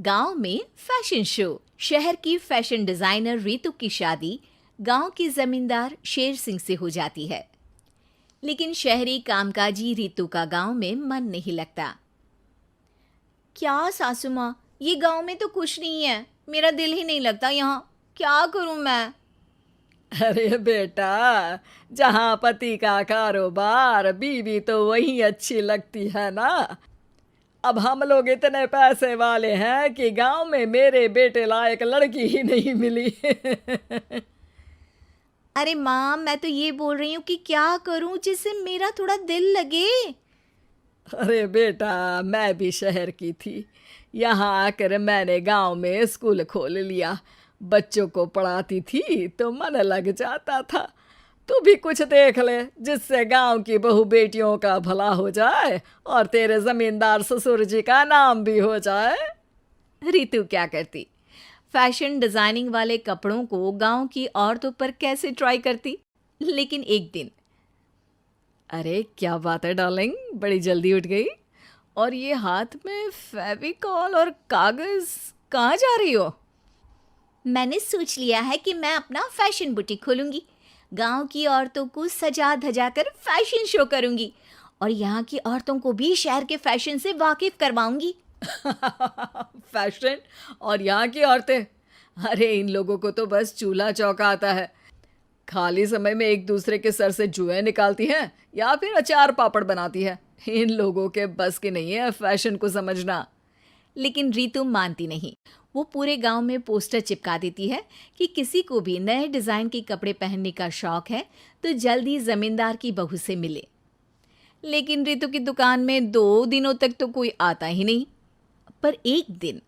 गांव में fashion show. शहर की फैशन डिजाइनर रितु की शादी गांव के जमींदार शेर सिंह से हो जाती है। लेकिन शहरी कामकाजी रितु का गांव में मन नहीं लगता। क्या सासू माँ, ये गांव में तो कुछ नहीं है, मेरा दिल ही नहीं लगता यहाँ, क्या करूँ मैं। अरे बेटा, जहाँ पति का कारोबार बीवी तो वही अच्छी लगती है ना। अब हम लोग इतने पैसे वाले हैं कि गांव में मेरे बेटे लायक लड़की ही नहीं मिली। अरे माँ, मैं तो ये बोल रही हूँ कि क्या करूँ जिससे मेरा थोड़ा दिल लगे। अरे बेटा, मैं भी शहर की थी। यहाँ आकर मैंने गांव में स्कूल खोल लिया। बच्चों को पढ़ाती थी तो मन लग जाता था। तू भी कुछ देख ले जिससे गांव की बहू बेटियों का भला हो जाए और तेरे जमींदार ससुर जी का नाम भी हो जाए। रितु क्या करती, फैशन डिजाइनिंग वाले कपड़ों को गांव की औरतों पर कैसे ट्राई करती। लेकिन एक दिन, अरे क्या बात है डार्लिंग, बड़ी जल्दी उठ गई। और ये हाथ में फेविकॉल और कागज, कहाँ जा रही हो? मैंने सोच लिया है कि मैं अपना फैशन बुटीक खोलूंगी। गांव की औरतों को सजा धजा कर फैशन शो करूंगी और यहाँ की औरतों को भी शहर के फैशन से वाकिफ करवाऊंगी। फैशन और यहाँ की औरतें, अरे इन लोगों को तो बस चूल्हा चौका आता है। खाली समय में एक दूसरे के सर से जुएं निकालती हैं या फिर अचार पापड़ बनाती है। इन लोगों के बस की नहीं है फैशन को समझना। लेकिन रितु मानती नहीं। वो पूरे गांव में पोस्टर चिपका देती है कि किसी को भी नए डिजाइन के कपड़े पहनने का शौक है तो जल्दी जमींदार की बहू से मिले। लेकिन रितु की दुकान में 2 दिनों तक तो कोई आता ही नहीं। पर एक दिन,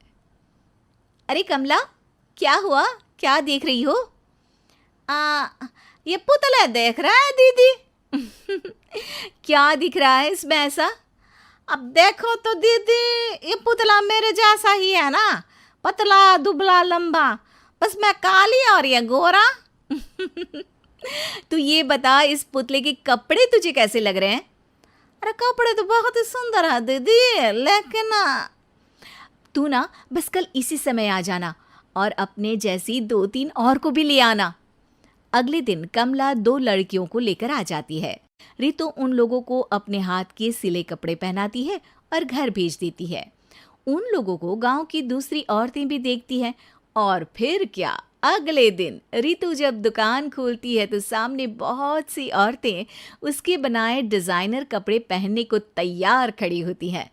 अरे कमला, क्या हुआ, क्या देख रही हो? ये पुतला देख रहा है दीदी। क्या दिख रहा है इसमें ऐसा? अब देखो तो दीदी, ये पुतला मेरे जैसा ही है ना, पतला दुबला लंबा, बस मैं काली और ये गोरा। तू ये बता, इस पुतले के कपड़े तुझे कैसे लग रहे हैं? अरे कपड़े तो बहुत ही सुंदर है दीदी, लेकिन तू ना बस कल इसी समय आ जाना और अपने जैसी 2-3 और को भी ले आना। अगले दिन कमला 2 लड़कियों को लेकर आ जाती है। रितु उन लोगों को अपने हाथ के सिले कपड़े पहनाती है और घर भेज देती है। उन लोगों को गांव की दूसरी औरतें भी देखती हैं। और फिर क्या, अगले दिन रितु जब दुकान खोलती है तो सामने बहुत सी औरतें उसके बनाए डिजाइनर कपड़े पहनने को तैयार खड़ी होती हैं।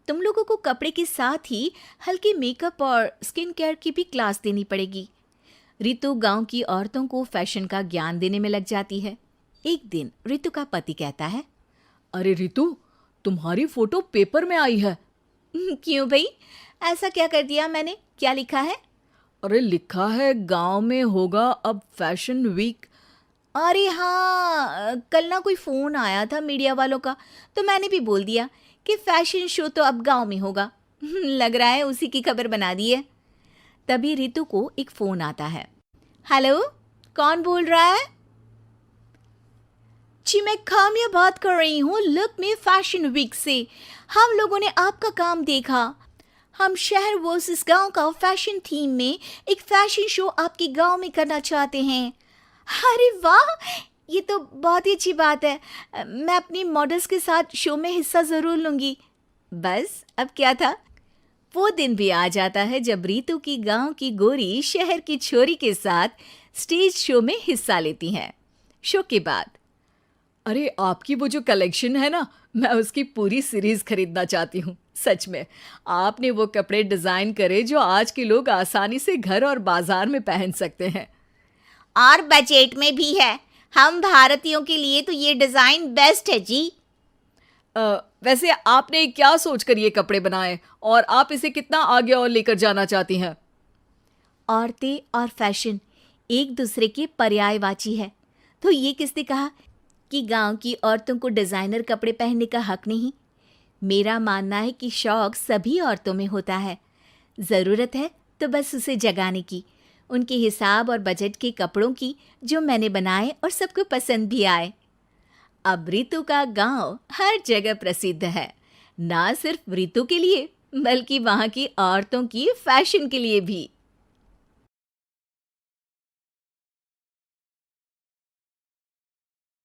तुम लोगों को कपड़े के साथ ही हल्के मेकअप और स्किन केयर की भी क्लास देनी पड़ेगी। रितु गांव की औरतों को फैशन का ज्ञान देने में लग जाती है। एक दिन रितु का पति कहता है, अरे रितु, तुम्हारी फोटो पेपर में आई है। क्यों भाई, ऐसा क्या कर दिया मैंने, क्या लिखा है? अरे लिखा है गांव में होगा अब फैशन वीक। अरे हाँ, कल ना कोई फ़ोन आया था मीडिया वालों का, तो मैंने भी बोल दिया कि फैशन शो तो अब गांव में होगा। लग रहा है उसी की खबर बना दी है। तभी रितु को एक फ़ोन आता है। हेलो, कौन बोल रहा है? जी मैं काम्या बात कर रही हूँ, लुक में फैशन वीक से। हम लोगों ने आपका काम देखा। हम शहर वर्सेस गांव का फैशन थीम में एक फैशन शो आपके गांव में करना चाहते हैं। अरे वाह, ये तो बहुत ही अच्छी बात है। मैं अपनी मॉडल्स के साथ शो में हिस्सा ज़रूर लूँगी। बस अब क्या था, वो दिन भी आ जाता है जब रितु की गांव की गोरी शहर की छोरी के साथ स्टेज शो में हिस्सा लेती हैं। शो के बाद, अरे आपकी वो जो कलेक्शन है ना, मैं उसकी पूरी सीरीज खरीदना चाहती हूँ। सच में आपने वो कपड़े डिजाइन करे जो आज के लोग आसानी से घर और बाजार में पहन सकते हैं। और बजट में भी है। हम भारतीयों के लिए तो ये डिज़ाइन बेस्ट है जी। वैसे आपने क्या सोचकर ये कपड़े बनाए और आप इसे कितना आगे और लेकर जाना चाहती हैं? औरतें और फैशन एक दूसरे के पर्यायवाची है, तो ये किसने कहा कि गांव की औरतों को डिज़ाइनर कपड़े पहनने का हक नहीं? मेरा मानना है कि शौक सभी औरतों में होता है। ज़रूरत है तो बस उसे जगाने की, उनके हिसाब और बजट के कपड़ों की, जो मैंने बनाए और सबको पसंद भी आए। अब रितु का गांव हर जगह प्रसिद्ध है, ना सिर्फ रितु के लिए बल्कि वहाँ की औरतों की फैशन के लिए भी।